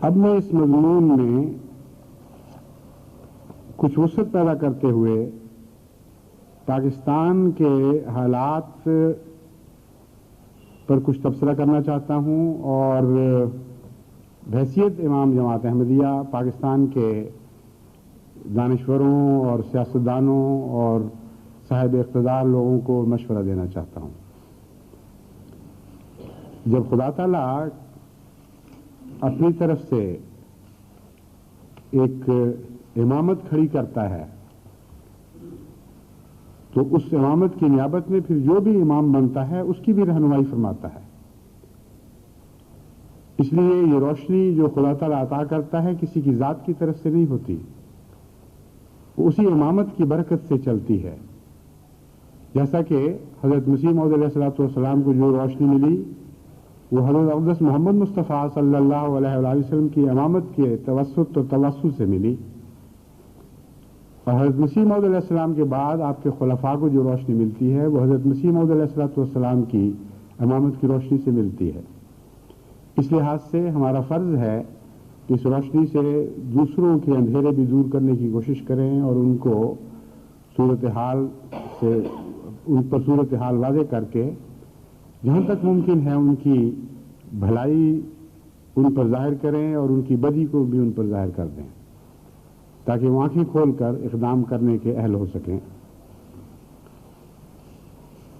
اب میں اس مضمون میں کچھ وسعت پیدا کرتے ہوئے پاکستان کے حالات پر کچھ تبصرہ کرنا چاہتا ہوں، اور بحیثیت امام جماعت احمدیہ پاکستان کے دانشوروں اور سیاستدانوں اور صاحب اقتدار لوگوں کو مشورہ دینا چاہتا ہوں۔ جب خدا تعالیٰ اپنی طرف سے ایک امامت کھڑی کرتا ہے تو اس امامت کی نیابت میں پھر جو بھی امام بنتا ہے اس کی بھی رہنمائی فرماتا ہے۔ اس لیے یہ روشنی جو خدا تعالیٰ عطا کرتا ہے کسی کی ذات کی طرف سے نہیں ہوتی، وہ اسی امامت کی برکت سے چلتی ہے۔ جیسا کہ حضرت مسیح موعود علیہ السلام کو جو روشنی ملی وہ حضرت اقدس محمد مصطفیٰ صلی اللہ علیہ وآلہ وسلم کی امامت کے توسط اور توسل سے ملی، اور حضرت مسیح موعود علیہ السلام کے بعد آپ کے خلفاء کو جو روشنی ملتی ہے وہ حضرت مسیح موعود علیہ السلام کی امامت کی روشنی سے ملتی ہے۔ اس لحاظ سے ہمارا فرض ہے کہ اس روشنی سے دوسروں کے اندھیرے بھی دور کرنے کی کوشش کریں اور ان کو ان پر صورتحال واضح کر کے جہاں تک ممکن ہے ان کی بھلائی ان پر ظاہر کریں اور ان کی بدی کو بھی ان پر ظاہر کر دیں، تاکہ وہ آنکھیں کھول کر اقدام کرنے کے اہل ہو سکیں۔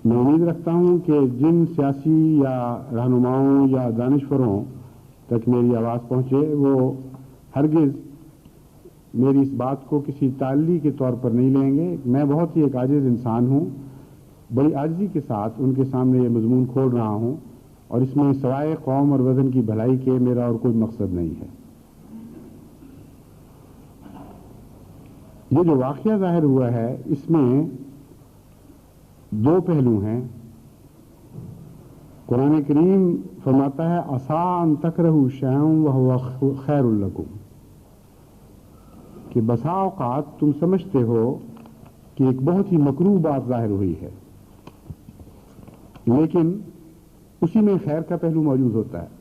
میں امید رکھتا ہوں کہ جن سیاسی یا رہنماؤں یا دانشوروں تک میری آواز پہنچے وہ ہرگز میری اس بات کو کسی تعلی کے طور پر نہیں لیں گے۔ میں بہت ہی ایک عاجز انسان ہوں، بڑی عاجزی کے ساتھ ان کے سامنے یہ مضمون کھول رہا ہوں، اور اس میں سوائے قوم اور وطن کی بھلائی کے میرا اور کوئی مقصد نہیں ہے۔ یہ جو واقعہ ظاہر ہوا ہے اس میں دو پہلو ہیں۔ قرآن کریم فرماتا ہے عَسَىٰ أَن تَكْرَهُوا شَيْئًا وَهُوَ خَيْرٌ لَكُمْ، کہ بسا اوقات تم سمجھتے ہو کہ ایک بہت ہی مکروہ بات ظاہر ہوئی ہے، لیکن اسی میں خیر کا پہلو موجود ہوتا ہے۔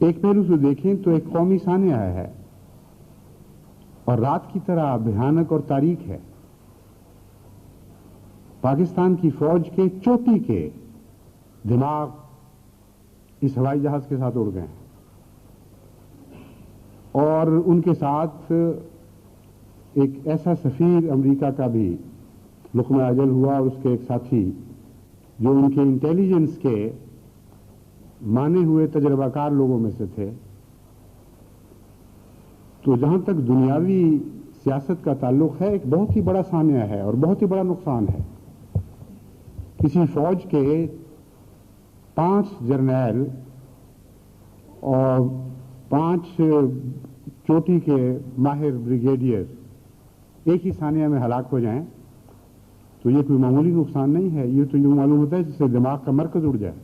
ایک پہلو سے دیکھیں تو ایک قومی سانحہ ہے اور رات کی طرح بھیانک اور تاریک ہے۔ پاکستان کی فوج کے چوٹی کے دماغ اس ہوائی جہاز کے ساتھ اڑ گئے ہیں، اور ان کے ساتھ ایک ایسا سفیر امریکہ کا بھی لقمہ اجل ہوا، اور اس کے ایک ساتھی جو ان کے انٹیلیجنس کے مانے ہوئے تجربہ کار لوگوں میں سے تھے۔ تو جہاں تک دنیاوی سیاست کا تعلق ہے ایک بہت ہی بڑا سانحہ ہے اور بہت ہی بڑا نقصان ہے۔ کسی فوج کے 5 جرنیل اور 5 چوٹی کے ماہر بریگیڈیئر ایک ہی سانحہ میں ہلاک ہو جائیں تو یہ کوئی معمولی نقصان نہیں ہے۔ یہ تو یوں معلوم ہوتا ہے جس سے دماغ کا مرکز اڑ جائے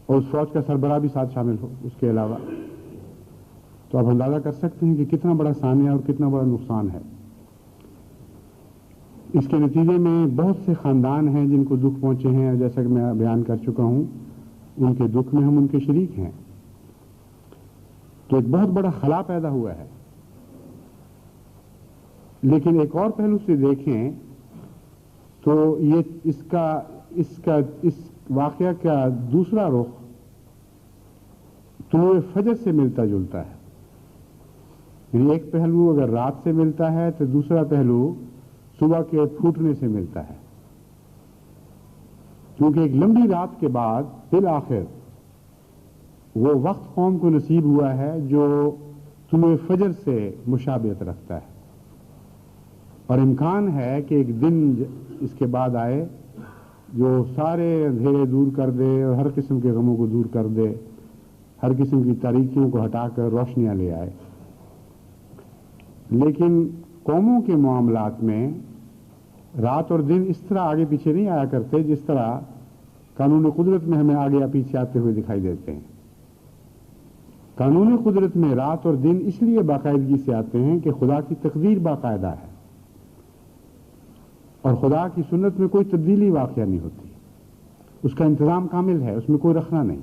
اور اس فوج کا سربراہ بھی ساتھ شامل ہو اس کے علاوہ۔ تو آپ اندازہ کر سکتے ہیں کہ کتنا بڑا سانحہ اور کتنا بڑا نقصان ہے۔ اس کے نتیجے میں بہت سے خاندان ہیں جن کو دکھ پہنچے ہیں، اور جیسا کہ میں بیان کر چکا ہوں ان کے دکھ میں ہم ان کے شریک ہیں۔ تو ایک بہت بڑا خلا پیدا ہوا ہے۔ لیکن ایک اور پہلو سے دیکھیں تو یہ اس واقعہ کا دوسرا رخ طلوع فجر سے ملتا جلتا ہے۔ یعنی ایک پہلو اگر رات سے ملتا ہے تو دوسرا پہلو صبح کے پھوٹنے سے ملتا ہے، کیونکہ ایک لمبی رات کے بعد بالآخر وہ وقت قوم کو نصیب ہوا ہے جو طلوع فجر سے مشابہت رکھتا ہے، اور امکان ہے کہ ایک دن اس کے بعد آئے جو سارے اندھیرے دور کر دے اور ہر قسم کے غموں کو دور کر دے، ہر قسم کی تاریکیوں کو ہٹا کر روشنیاں لے آئے۔ لیکن قوموں کے معاملات میں رات اور دن اس طرح آگے پیچھے نہیں آیا کرتے جس طرح قانون قدرت میں ہمیں آگے یا پیچھے آتے ہوئے دکھائی دیتے ہیں۔ قانون قدرت میں رات اور دن اس لیے باقاعدگی سے آتے ہیں کہ خدا کی تقدیر باقاعدہ ہے، اور خدا کی سنت میں کوئی تبدیلی واقعہ نہیں ہوتی، اس کا انتظام کامل ہے، اس میں کوئی رخنہ نہیں۔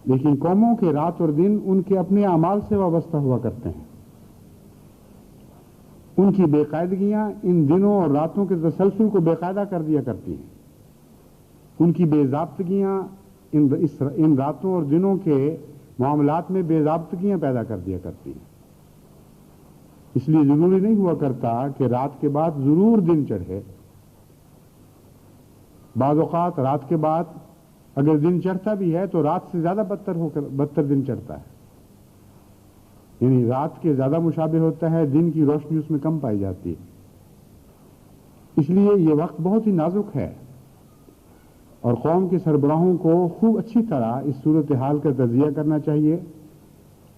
لیکن قوموں کے رات اور دن ان کے اپنے اعمال سے وابستہ ہوا کرتے ہیں. ان کی بے قاعدگیاں ان دنوں اور راتوں کے تسلسل کو بے قاعدہ کر دیا کرتی ہیں. ان کی بے ضابطگیاں ان راتوں اور دنوں کے معاملات میں بے ضابطگیاں پیدا کر دیا کرتی ہیں. اس لیے ضروری نہیں ہوا کرتا کہ رات کے بعد ضرور دن چڑھے. بعض اوقات رات کے بعد اگر دن چڑھتا بھی ہے تو رات سے زیادہ بدتر دن چڑھتا ہے. یعنی رات کے زیادہ مشابہ ہوتا ہے، دن کی روشنی اس میں کم پائی جاتی ہے. اس لیے یہ وقت بہت ہی نازک ہے اور قوم کے سربراہوں کو خوب اچھی طرح اس صورتحال کا تجزیہ کرنا چاہیے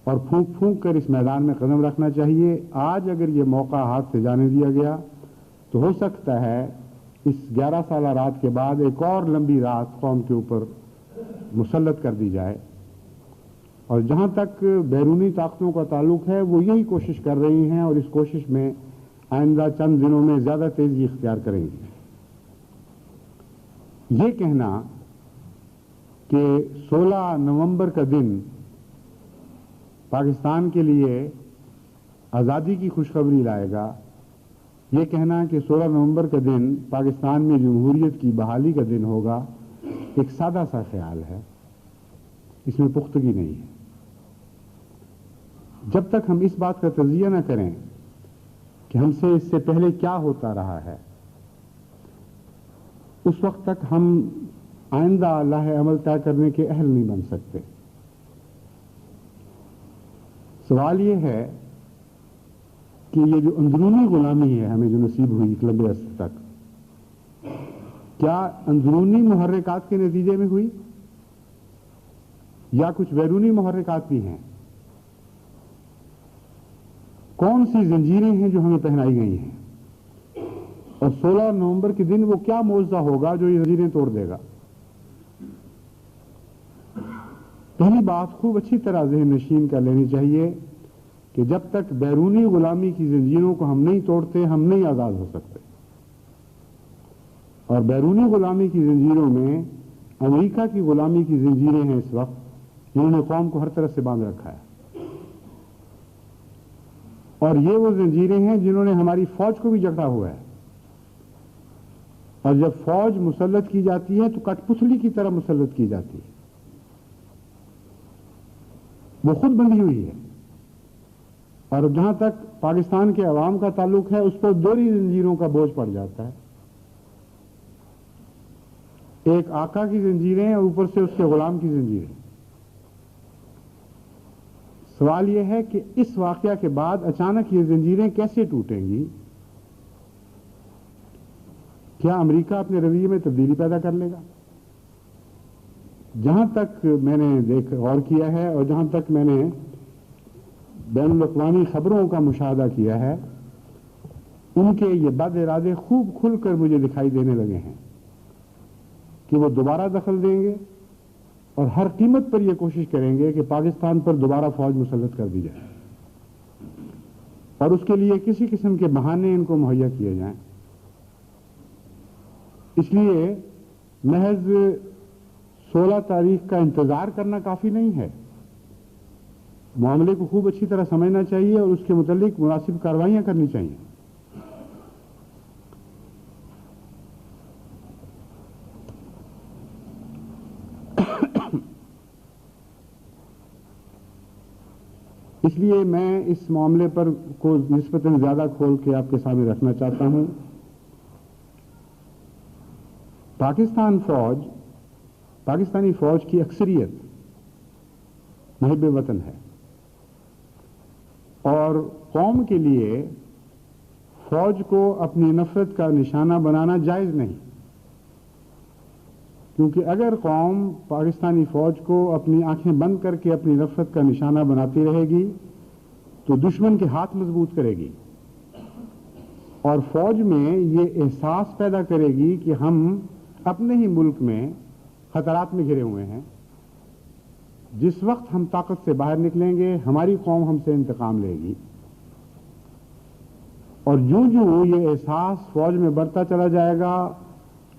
اور پھونک پھونک کر اس میدان میں قدم رکھنا چاہیے. آج اگر یہ موقع ہاتھ سے جانے دیا گیا تو ہو سکتا ہے اس 11 سالہ رات کے بعد ایک اور لمبی رات قوم کے اوپر مسلط کر دی جائے. اور جہاں تک بیرونی طاقتوں کا تعلق ہے وہ یہی کوشش کر رہی ہیں اور اس کوشش میں آئندہ چند دنوں میں زیادہ تیزی اختیار کریں گی. یہ کہنا کہ 16 نومبر کا دن پاکستان کے لیے آزادی کی خوشخبری لائے گا، یہ کہنا کہ 16 نومبر کا دن پاکستان میں جمہوریت کی بحالی کا دن ہوگا، ایک سادہ سا خیال ہے، اس میں پختگی نہیں ہے. جب تک ہم اس بات کا تجزیہ نہ کریں کہ ہم سے اس سے پہلے کیا ہوتا رہا ہے، اس وقت تک ہم آئندہ لاہ عمل طے کرنے کے اہل نہیں بن سکتے. سوال یہ ہے کہ یہ جو اندرونی غلامی ہے ہمیں جو نصیب ہوئی ایک لمبے عرصے تک، کیا اندرونی محرکات کے نتیجے میں ہوئی یا کچھ بیرونی محرکات بھی ہیں؟ کون سی زنجیریں ہیں جو ہمیں پہنائی گئی ہیں؟ اور 16 نومبر کے دن وہ کیا معجزہ ہوگا جو یہ زنجیریں توڑ دے گا؟ پہلی بات خوب اچھی طرح ذہن نشین کر لینی چاہیے کہ جب تک بیرونی غلامی کی زنجیروں کو ہم نہیں توڑتے ہم نہیں آزاد ہو سکتے. اور بیرونی غلامی کی زنجیروں میں امریکہ کی غلامی کی زنجیریں ہیں اس وقت، جنہوں نے قوم کو ہر طرف سے باندھ رکھا ہے. اور یہ وہ زنجیریں ہیں جنہوں نے ہماری فوج کو بھی جکڑا ہوا ہے. اور جب فوج مسلط کی جاتی ہے تو کٹ پتلی کی طرح مسلط کی جاتی ہے، وہ خود بندھی ہوئی ہے. اور جہاں تک پاکستان کے عوام کا تعلق ہے اس پر دوہری زنجیروں کا بوجھ پڑ جاتا ہے، ایک آقا کی زنجیریں اور اوپر سے اس کے غلام کی زنجیریں. سوال یہ ہے کہ اس واقعہ کے بعد اچانک یہ زنجیریں کیسے ٹوٹیں گی؟ کیا امریکہ اپنے رویے میں تبدیلی پیدا کر لے گا؟ جہاں تک میں نے غور کیا ہے اور جہاں تک میں نے بین الاقوامی خبروں کا مشاہدہ کیا ہے، ان کے یہ بد ارادے خوب کھل کر مجھے دکھائی دینے لگے ہیں کہ وہ دوبارہ دخل دیں گے اور ہر قیمت پر یہ کوشش کریں گے کہ پاکستان پر دوبارہ فوج مسلط کر دی جائے اور اس کے لیے کسی قسم کے بہانے ان کو مہیا کیے جائیں. اس لیے محض 16 تاریخ کا انتظار کرنا کافی نہیں ہے. معاملے کو خوب اچھی طرح سمجھنا چاہیے اور اس کے متعلق مناسب کارروائیاں کرنی چاہیے. اس لیے میں اس معاملے پر کو نسبتاً زیادہ کھول کے آپ کے سامنے رکھنا چاہتا ہوں. پاکستانی فوج کی اکثریت محب وطن ہے اور قوم کے لیے فوج کو اپنی نفرت کا نشانہ بنانا جائز نہیں، کیونکہ اگر قوم پاکستانی فوج کو اپنی آنکھیں بند کر کے اپنی نفرت کا نشانہ بناتی رہے گی تو دشمن کے ہاتھ مضبوط کرے گی اور فوج میں یہ احساس پیدا کرے گی کہ ہم اپنے ہی ملک میں خطرات میں گھرے ہوئے ہیں. جس وقت ہم طاقت سے باہر نکلیں گے ہماری قوم ہم سے انتقام لے گی. اور جوں جوں یہ احساس فوج میں بڑھتا چلا جائے گا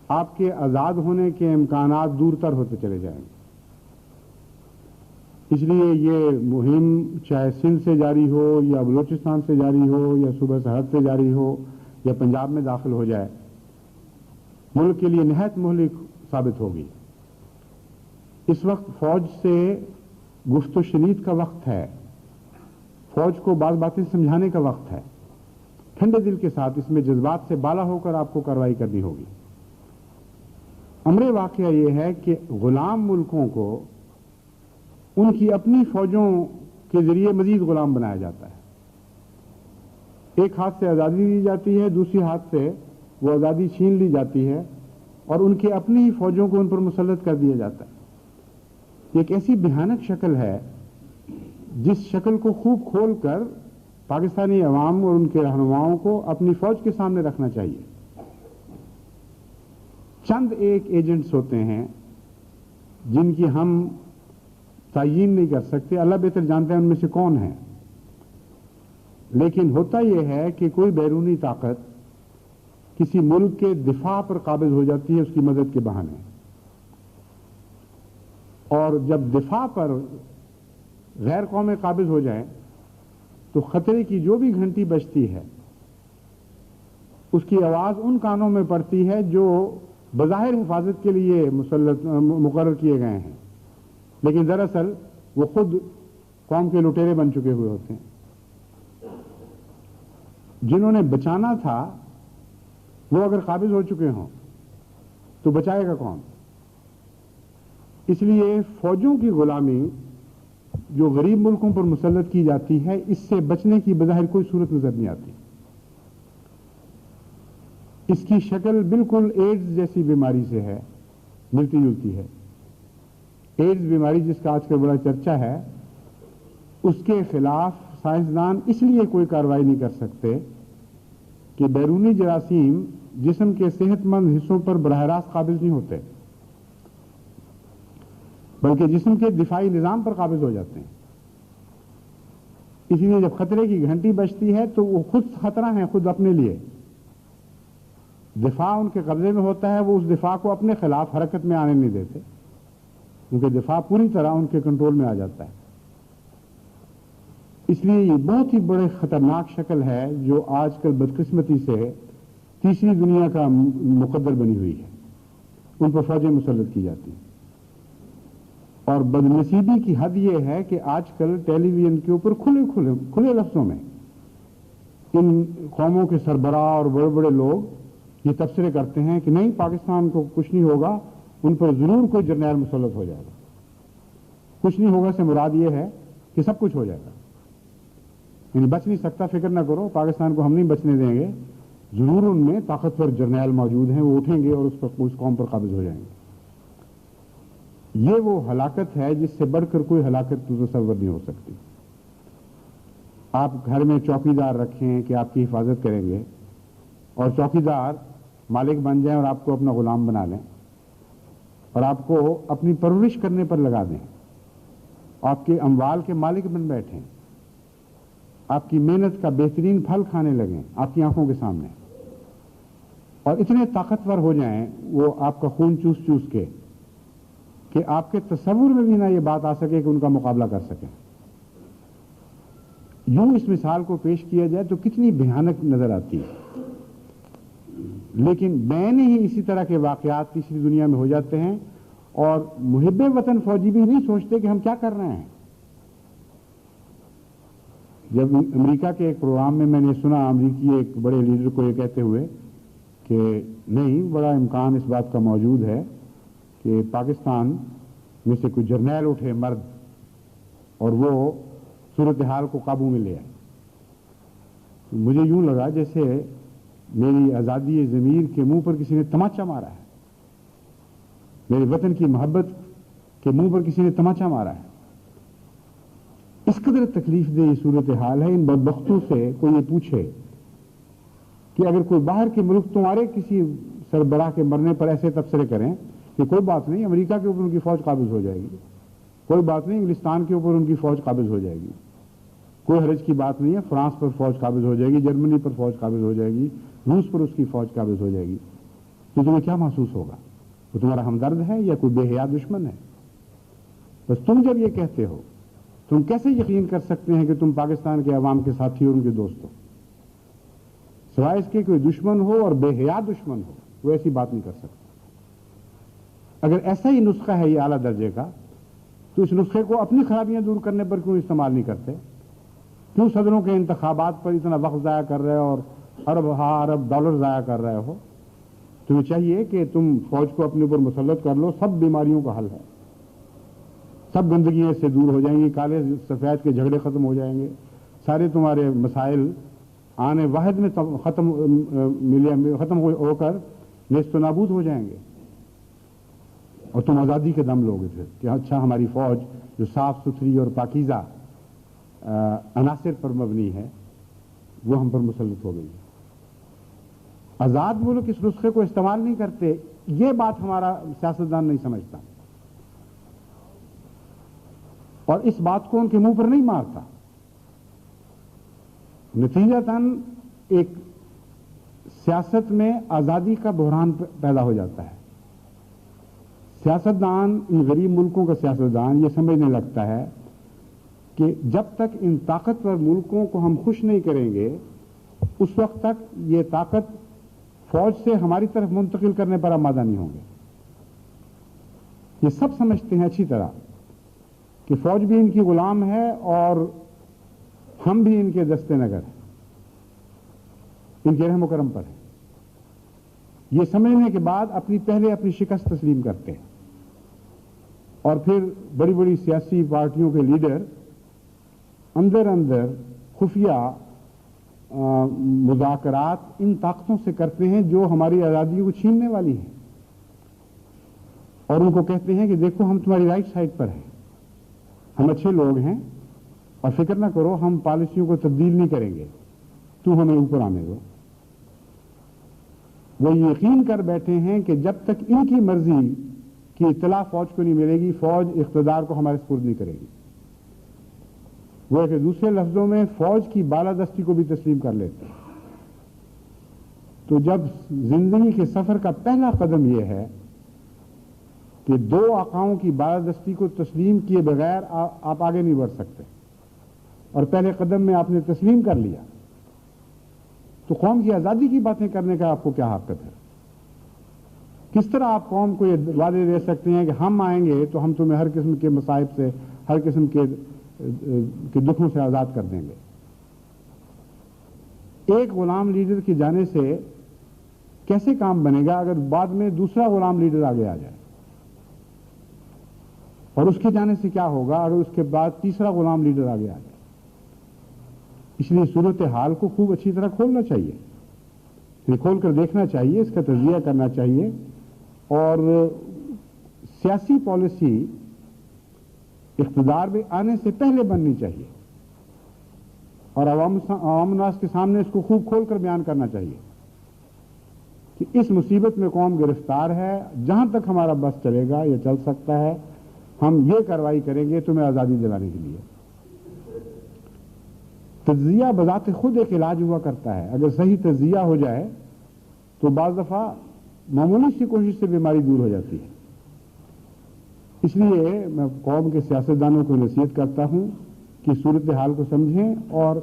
آپ کے آزاد ہونے کے امکانات دور تر ہوتے چلے جائیں گے. اس لیے یہ مہم چاہے سندھ سے جاری ہو یا بلوچستان سے جاری ہو یا صوبہ سرحد سے جاری ہو یا پنجاب میں داخل ہو جائے، ملک کے لیے نہایت مہلک ثابت ہوگی۔ اس وقت فوج سے گفت و شنید کا وقت ہے، فوج کو بعض باتیں سمجھانے کا وقت ہے۔ ٹھنڈے دل کے ساتھ اس میں جذبات سے بالا ہو کر آپ کو کارروائی کرنی ہوگی۔ امر واقعہ یہ ہے کہ غلام ملکوں کو ان کی اپنی فوجوں کے ذریعے مزید غلام بنایا جاتا ہے۔ ایک ہاتھ سے آزادی دی جاتی ہے، دوسری ہاتھ سے وہ آزادی چھین لی جاتی ہے اور ان کے اپنی ہی فوجوں کو ان پر مسلط کر دیا جاتا ہے۔ یہ ایک ایسی بھیانک شکل ہے جس شکل کو خوب کھول کر پاکستانی عوام اور ان کے رہنماؤں کو اپنی فوج کے سامنے رکھنا چاہیے۔ چند ایک ایجنٹس ہوتے ہیں جن کی ہم تعیین نہیں کر سکتے، اللہ بہتر جانتے ہیں ان میں سے کون ہیں، لیکن ہوتا یہ ہے کہ کوئی بیرونی طاقت کسی ملک کے دفاع پر قابض ہو جاتی ہے اس کی مدد کے بہانے، اور جب دفاع پر غیر قومیں قابض ہو جائیں تو خطرے کی جو بھی گھنٹی بجتی ہے اس کی آواز ان کانوں میں پڑتی ہے جو بظاہر حفاظت کے لیے مقرر کیے گئے ہیں، لیکن دراصل وہ خود قوم کے لٹیرے بن چکے ہوئے ہوتے ہیں۔ جنہوں نے بچانا تھا وہ اگر قابض ہو چکے ہوں تو بچائے گا کون؟ اس لیے فوجوں کی غلامی جو غریب ملکوں پر مسلط کی جاتی ہے، اس سے بچنے کی بظاہر کوئی صورت نظر نہیں آتی۔ اس کی شکل بالکل ایڈز جیسی بیماری سے ہے، ملتی جلتی ہے۔ ایڈز بیماری جس کا آج کل بڑا چرچا ہے، اس کے خلاف سائنسدان اس لیے کوئی کارروائی نہیں کر سکتے کہ بیرونی جراثیم جسم کے صحت مند حصوں پر براہ راست قابض نہیں ہوتے، بلکہ جسم کے دفاعی نظام پر قابض ہو جاتے ہیں۔ اس لیے جب خطرے کی گھنٹی بجتی ہے تو وہ خود خطرہ ہیں، خود اپنے لیے دفاع ان کے قبضے میں ہوتا ہے، وہ اس دفاع کو اپنے خلاف حرکت میں آنے نہیں دیتے، کیونکہ دفاع پوری طرح ان کے کنٹرول میں آ جاتا ہے۔ اس لیے یہ بہت ہی بڑے خطرناک شکل ہے جو آج کل بدقسمتی سے تیسری دنیا کا مقدر بنی ہوئی ہے، ان پر فوجیں مسلط کی جاتی ہیں۔ اور بدنصیبی کی حد یہ ہے کہ آج کل ٹیلی ویژن کے اوپر کھلے لفظوں میں ان قوموں کے سربراہ اور بڑے بڑے لوگ یہ تبصرے کرتے ہیں کہ نہیں، پاکستان کو کچھ نہیں ہوگا، ان پر ضرور کوئی جرنیل مسلط ہو جائے گا۔ کچھ نہیں ہوگا سے مراد یہ ہے کہ سب کچھ ہو جائے گا، یعنی بچ نہیں سکتا، فکر نہ کرو، پاکستان کو ہم نہیں بچنے دیں گے، ضرور ان میں طاقتور جرنیل موجود ہیں، وہ اٹھیں گے اور اس قوم پر قابض ہو جائیں گے۔ یہ وہ ہلاکت ہے جس سے بڑھ کر کوئی ہلاکت تصور نہیں ہو سکتی۔ آپ گھر میں چوکیدار رکھیں کہ آپ کی حفاظت کریں گے، اور چوکیدار مالک بن جائیں اور آپ کو اپنا غلام بنا لیں اور آپ کو اپنی پرورش کرنے پر لگا دیں، آپ کے اموال کے مالک بن بیٹھیں، آپ کی محنت کا بہترین پھل کھانے لگیں آپ کی آنکھوں کے سامنے، اور اتنے طاقتور ہو جائیں وہ آپ کا خون چوس چوس کے کہ آپ کے تصور میں بھی نہ یہ بات آ سکے کہ ان کا مقابلہ کر سکیں۔ یوں اس مثال کو پیش کیا جائے تو کتنی بھیانک نظر آتی ہے، لیکن بین ہی اسی طرح کے واقعات تیسری دنیا میں ہو جاتے ہیں، اور محب وطن فوجی بھی نہیں سوچتے کہ ہم کیا کر رہے ہیں۔ جب امریکہ کے ایک پروگرام میں نے سنا امریکی ایک بڑے لیڈر کو یہ کہتے ہوئے کہ نہیں، بڑا امکان اس بات کا موجود ہے کہ پاکستان میں سے کوئی جرنیل اٹھے مرد اور وہ صورتحال کو قابو میں لے آئے، مجھے یوں لگا جیسے میری آزادی ضمیر کے منہ پر کسی نے تماچا مارا ہے، میرے وطن کی محبت کے منہ پر کسی نے تماچا مارا ہے۔ اس قدر تکلیف دہ یہ صورتحال ہے۔ ان بدبختوں سے کوئی یہ پوچھے کہ اگر کوئی باہر کے ملک تمہارے کسی سربراہ کے مرنے پر ایسے تبصرے کریں کہ کوئی بات نہیں، امریکہ کے اوپر ان کی فوج قابض ہو جائے گی، کوئی بات نہیں، انگلستان کے اوپر ان کی فوج قابض ہو جائے گی، کوئی حرج کی بات نہیں ہے، فرانس پر فوج قابض ہو جائے گی، جرمنی پر فوج قابض ہو جائے گی، روس پر اس کی فوج قابض ہو جائے گی، تو تمہیں کیا محسوس ہوگا؟ وہ تمہارا ہمدرد ہے یا کوئی بے حیا دشمن ہے؟ بس تم جب یہ کہتے ہو تم کیسے یقین کر سکتے ہیں کہ تم پاکستان کے عوام کے ساتھی اور ان کے دوست ہو؟ سوائے اس کے کوئی دشمن ہو اور بے حیا دشمن ہو وہ ایسی بات نہیں کر سکتا۔ اگر ایسا ہی نسخہ ہے یہ اعلیٰ درجے کا تو اس نسخے کو اپنی خرابیاں دور کرنے پر کیوں استعمال نہیں کرتے؟ کیوں صدروں کے انتخابات پر اتنا وقت ضائع کر رہے ہو اور ارب ڈالر ضائع کر رہے ہو؟ تمہیں چاہیے کہ تم فوج کو اپنے اوپر مسلط کر لو، سب بیماریوں کا حل ہے، سب گندگیاں اس سے دور ہو جائیں گی، کالے سفید کے جھگڑے ختم ہو جائیں گے، سارے تمہارے مسائل آنے واحد میں ختم ہو کر نیست و نابود ہو جائیں گے، اور تم آزادی کے دم لوگے پھر کہ اچھا ہماری فوج جو صاف ستھری اور پاکیزہ عناصر پر مبنی ہے وہ ہم پر مسلط ہو گئی ہے۔ آزاد ملک اس نسخے کو استعمال نہیں کرتے، یہ بات ہمارا سیاستدان نہیں سمجھتا اور اس بات کو ان کے منہ پر نہیں مارتا۔ نتیجتاً ایک سیاست میں آزادی کا بحران پیدا ہو جاتا ہے۔ سیاستدان، ان غریب ملکوں کا سیاستدان یہ سمجھنے لگتا ہے کہ جب تک ان طاقتور ملکوں کو ہم خوش نہیں کریں گے اس وقت تک یہ طاقت فوج سے ہماری طرف منتقل کرنے پر آمادہ نہیں ہوں گے۔ یہ سب سمجھتے ہیں اچھی طرح کہ فوج بھی ان کی غلام ہے اور ہم بھی ان کے دستے نگر ہیں، ان کے رحم و کرم پر ہیں۔ یہ سمجھنے کے بعد پہلے اپنی شکست تسلیم کرتے ہیں اور پھر بڑی بڑی سیاسی پارٹیوں کے لیڈر اندر اندر خفیہ مذاکرات ان طاقتوں سے کرتے ہیں جو ہماری آزادی کو چھیننے والی ہیں، اور ان کو کہتے ہیں کہ دیکھو ہم تمہاری رائٹ سائڈ پر ہیں، ہم اچھے لوگ ہیں اور فکر نہ کرو، ہم پالیسیوں کو تبدیل نہیں کریں گے، تو ہمیں اوپر آنے دو۔ وہ یقین کر بیٹھے ہیں کہ جب تک ان کی مرضی کی اطلاع فوج کو نہیں ملے گی فوج اقتدار کو ہمارے سپرد نہیں کرے گی۔ وہ کہ دوسرے لفظوں میں فوج کی بالادستی کو بھی تسلیم کر لیتے ہیں۔ تو جب زندگی کے سفر کا پہلا قدم یہ ہے کہ دو آقاؤں کی بالادستی کو تسلیم کیے بغیر آپ آگے نہیں بڑھ سکتے، اور پہلے قدم میں آپ نے تسلیم کر لیا تو قوم کی آزادی کی باتیں کرنے کا آپ کو کیا حقت ہے؟ کس طرح آپ قوم کو یہ وعدے دے سکتے ہیں کہ ہم آئیں گے تو ہم تمہیں ہر قسم کے مصائب سے، ہر قسم کے دکھوں سے آزاد کر دیں گے؟ ایک غلام لیڈر کی جانے سے کیسے کام بنے گا اگر بعد میں دوسرا غلام لیڈر آگے آ جائے؟ اور اس کے جانے سے کیا ہوگا اگر اس کے بعد تیسرا غلام لیڈر آگے آ جائے؟ اس لیے صورتحال کو خوب اچھی طرح کھولنا چاہیے، یعنی کھول کر دیکھنا چاہیے، اس کا تجزیہ کرنا چاہیے، اور سیاسی پالیسی اقتدار میں آنے سے پہلے بننی چاہیے اور عوام الناس کے سامنے اس کو خوب کھول کر بیان کرنا چاہیے کہ اس مصیبت میں قوم گرفتار ہے، جہاں تک ہمارا بس چلے گا یا چل سکتا ہے ہم یہ کارروائی کریں گے تمہیں آزادی دلانے کے لیے۔ تجزیہ بذات خود ایک علاج ہوا کرتا ہے، اگر صحیح تجزیہ ہو جائے تو بعض دفعہ معمولی سی کوشش سے بیماری دور ہو جاتی ہے۔ اس لیے میں قوم کے سیاستدانوں کو نصیحت کرتا ہوں کہ صورتحال کو سمجھیں اور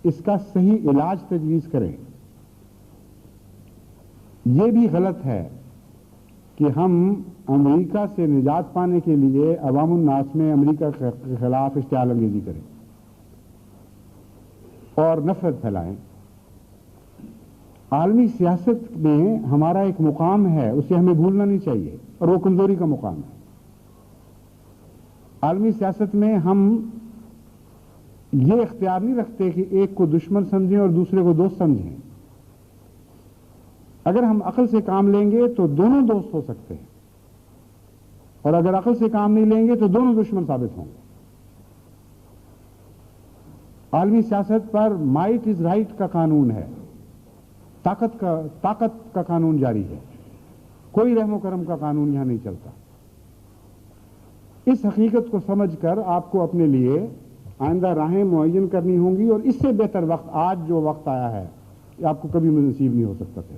اس کا صحیح علاج تجویز کریں۔ یہ بھی غلط ہے کہ ہم امریکہ سے نجات پانے کے لیے عوام الناس میں امریکہ کے خلاف اشتعال انگیزی کریں اور نفرت پھیلائیں۔ عالمی سیاست میں ہمارا ایک مقام ہے، اسے ہمیں بھولنا نہیں چاہیے، اور وہ کمزوری کا مقام ہے۔ عالمی سیاست میں ہم یہ اختیار نہیں رکھتے کہ ایک کو دشمن سمجھیں اور دوسرے کو دوست سمجھیں۔ اگر ہم عقل سے کام لیں گے تو دونوں دوست ہو سکتے ہیں، اور اگر عقل سے کام نہیں لیں گے تو دونوں دشمن ثابت ہوں گے۔ عالمی سیاست پر مائٹ از رائٹ کا قانون ہے، طاقت کا قانون جاری ہے، کوئی رحم و کرم کا قانون یہاں نہیں چلتا۔ اس حقیقت کو سمجھ کر آپ کو اپنے لیے آئندہ راہیں معین کرنی ہوں گی، اور اس سے بہتر وقت آج جو وقت آیا ہے یہ آپ کو کبھی نصیب نہیں ہو سکتا تھا۔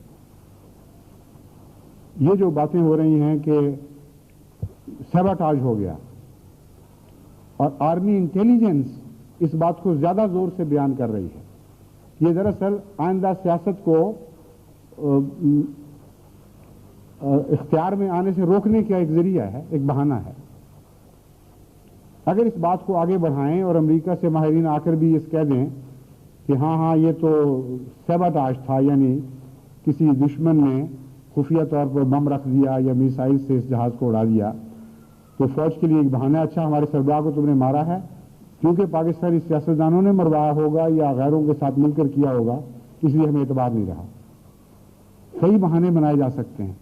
یہ جو باتیں ہو رہی ہیں کہ سیباٹاج ہو گیا، اور آرمی انٹیلیجنس اس بات کو زیادہ زور سے بیان کر رہی ہے۔ یہ دراصل آئندہ سیاست کو اختیار میں آنے سے روکنے کا ایک ذریعہ ہے، ایک بہانہ ہے۔ اگر اس بات کو آگے بڑھائیں اور امریکہ سے ماہرین آ کر بھی اس کہہ دیں کہ ہاں یہ تو سیبوٹاژ تھا، یعنی کسی دشمن نے خفیہ طور پر بم رکھ دیا یا میسائل سے اس جہاز کو اڑا دیا، تو فوج کے لیے ایک بہانہ، اچھا ہمارے سربراہ کو تم نے مارا ہے، کیونکہ پاکستانی سیاستدانوں نے مروایا ہوگا یا غیروں کے ساتھ مل کر کیا ہوگا، اس لیے ہمیں اعتبار نہیں رہا۔ کئی بہانے بنائے جا سکتے ہیں۔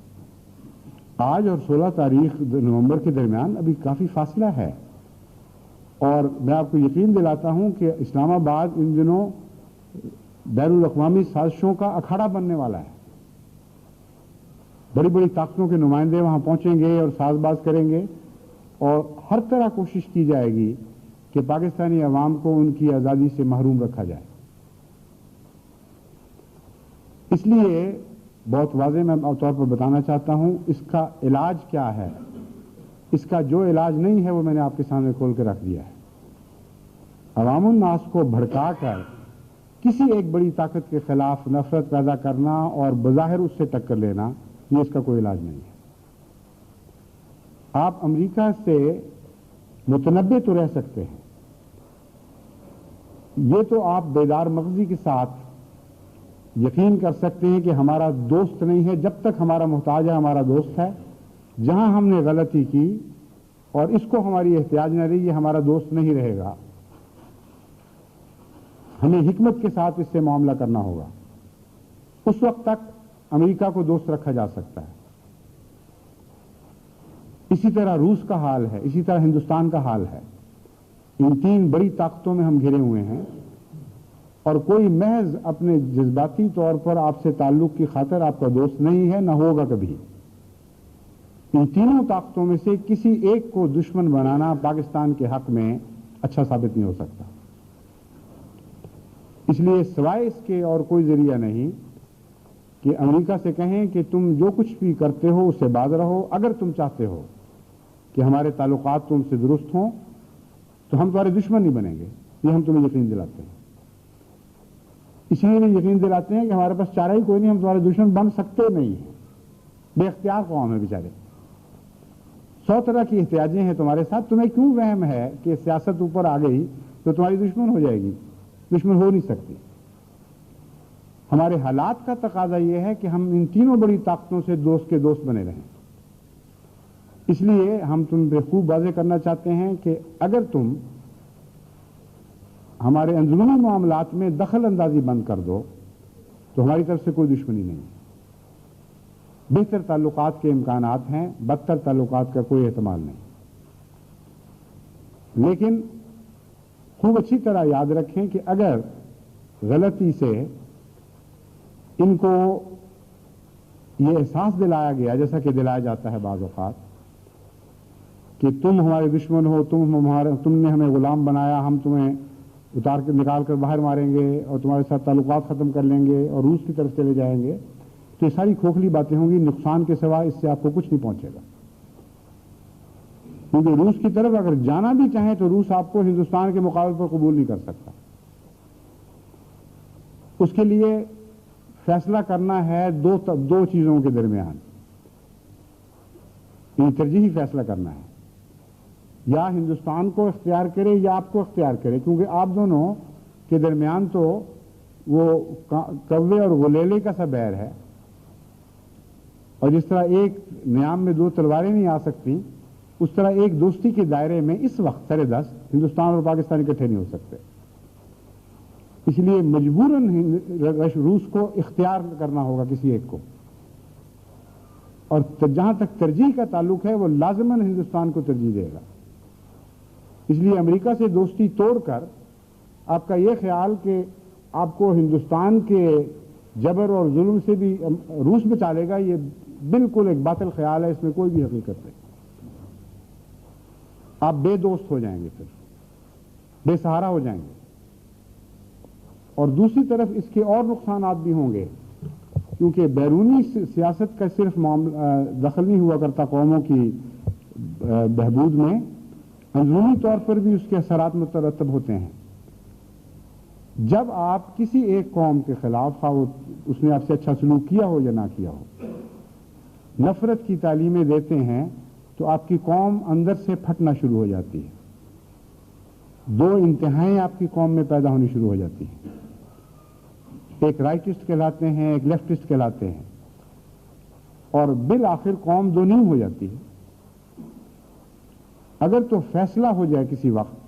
آج اور 16 تاریخ نومبر کے درمیان ابھی کافی فاصلہ ہے، اور میں آپ کو یقین دلاتا ہوں کہ اسلام آباد ان دنوں بین الاقوامی سازشوں کا اکھاڑا بننے والا ہے۔ بڑی بڑی طاقتوں کے نمائندے وہاں پہنچیں گے اور ساز باز کریں گے، اور ہر طرح کوشش کی جائے گی کہ پاکستانی عوام کو ان کی آزادی سے محروم رکھا جائے۔ اس لیے بہت واضح میں طور پر بتانا چاہتا ہوں اس کا علاج کیا ہے۔ اس کا جو علاج نہیں ہے وہ میں نے آپ کے سامنے کھول کے رکھ دیا ہے۔ عوام الناس کو بھڑکا کر کسی ایک بڑی طاقت کے خلاف نفرت پیدا کرنا اور بظاہر اس سے ٹکر لینا، یہ اس کا کوئی علاج نہیں ہے۔ آپ امریکہ سے متنبع تو رہ سکتے ہیں، یہ تو آپ بیدار مغزی کے ساتھ یقین کر سکتے ہیں کہ ہمارا دوست نہیں ہے جب تک ہمارا محتاج ہے، ہمارا دوست ہے۔ جہاں ہم نے غلطی کی اور اس کو ہماری احتیاج نہ رہی، یہ ہمارا دوست نہیں رہے گا۔ ہمیں حکمت کے ساتھ اس سے معاملہ کرنا ہوگا۔ اس وقت تک امریکہ کو دوست رکھا جا سکتا ہے۔ اسی طرح روس کا حال ہے، اسی طرح ہندوستان کا حال ہے۔ ان تین بڑی طاقتوں میں ہم گھرے ہوئے ہیں، اور کوئی محض اپنے جذباتی طور پر آپ سے تعلق کی خاطر آپ کا دوست نہیں ہے، نہ ہوگا کبھی۔ ان تینوں طاقتوں میں سے کسی ایک کو دشمن بنانا پاکستان کے حق میں اچھا ثابت نہیں ہو سکتا۔ اس لیے سوائے اس کے اور کوئی ذریعہ نہیں کہ امریکہ سے کہیں کہ تم جو کچھ بھی کرتے ہو اس سے باز رہو۔ اگر تم چاہتے ہو کہ ہمارے تعلقات تم سے درست ہوں تو ہم تمہارے دشمن نہیں بنیں گے، یہ ہم تمہیں یقین دلاتے ہیں۔ اس لیے بھی یقین دلاتے ہیں کہ ہمارے پاس چارہ ہی کوئی نہیں، ہم تمہارے دشمن بن سکتے نہیں ہیں۔ بے اختیار قوم ہے بیچارے، 100 طرح کی احتیاجیں ہیں تمہارے ساتھ۔ تمہیں کیوں وہم ہے کہ سیاست اوپر آ گئی تو تمہاری دشمن ہو جائے گی؟ دشمن ہو نہیں سکتی۔ ہمارے حالات کا تقاضا یہ ہے کہ ہم ان تینوں بڑی طاقتوں سے دوست کے دوست بنے رہیں۔ اس لیے ہم تم پہ خوب واضح کرنا چاہتے ہیں کہ اگر تم ہمارے اندرونی معاملات میں دخل اندازی بند کر دو تو ہماری طرف سے کوئی دشمنی نہیں ہے۔ بہتر تعلقات کے امکانات ہیں، بدتر تعلقات کا کوئی احتمال نہیں۔ لیکن خوب اچھی طرح یاد رکھیں کہ اگر غلطی سے ان کو یہ احساس دلایا گیا، جیسا کہ دلایا جاتا ہے بعض اوقات، کہ تم ہمارے دشمن ہو، تم نے ہمیں غلام بنایا، ہم تمہیں اتار کے نکال کر باہر ماریں گے اور تمہارے ساتھ تعلقات ختم کر لیں گے اور روس کی طرف چلے جائیں گے، تو یہ ساری کھوکھلی باتیں ہوں گی۔ نقصان کے سوا اس سے آپ کو کچھ نہیں پہنچے گا، کیونکہ روس کی طرف اگر جانا بھی چاہیں تو روس آپ کو ہندوستان کے مقابلے پر قبول نہیں کر سکتا۔ اس کے لیے فیصلہ کرنا ہے دو چیزوں کے درمیان، یہ ترجیحی فیصلہ کرنا ہے، یا ہندوستان کو اختیار کرے یا آپ کو اختیار کرے، کیونکہ آپ دونوں کے درمیان تو وہ کوے اور غلیلے کا سا بیر ہے، اور جس طرح ایک نیام میں 2 تلواریں نہیں آ سکتی، اس طرح ایک دوستی کے دائرے میں اس وقت سرے دست ہندوستان اور پاکستان اکٹھے نہیں ہو سکتے۔ اس لیے مجبوراً روس کو اختیار کرنا ہوگا کسی ایک کو، اور جہاں تک ترجیح کا تعلق ہے وہ لازماً ہندوستان کو ترجیح دے گا۔ اس لیے امریکہ سے دوستی توڑ کر آپ کا یہ خیال کہ آپ کو ہندوستان کے جبر اور ظلم سے بھی روس بچا لے گا، یہ بالکل ایک باطل خیال ہے، اس میں کوئی بھی حقیقت نہیں۔ آپ بے دوست ہو جائیں گے، پھر بے سہارا ہو جائیں گے، اور دوسری طرف اس کے اور نقصانات بھی ہوں گے، کیونکہ بیرونی سیاست کا صرف دخل نہیں ہوا کرتا قوموں کی بہبود میں، اندرونی طور پر بھی اس کے اثرات مترتب ہوتے ہیں. جب آپ کسی ایک قوم کے خلاف اس نے آپ سے اچھا سلوک کیا ہو یا نہ کیا ہو، نفرت کی تعلیمیں دیتے ہیں تو آپ کی قوم اندر سے پھٹنا شروع ہو جاتی ہے. دو انتہائیں آپ کی قوم میں پیدا ہونی شروع ہو جاتی ہیں. ایک رائٹسٹ کہلاتے ہیں، ایک لیفٹسٹ کہلاتے ہیں، اور بالآخر قوم دو نیم ہو جاتی ہے. اگر تو فیصلہ ہو جائے کسی وقت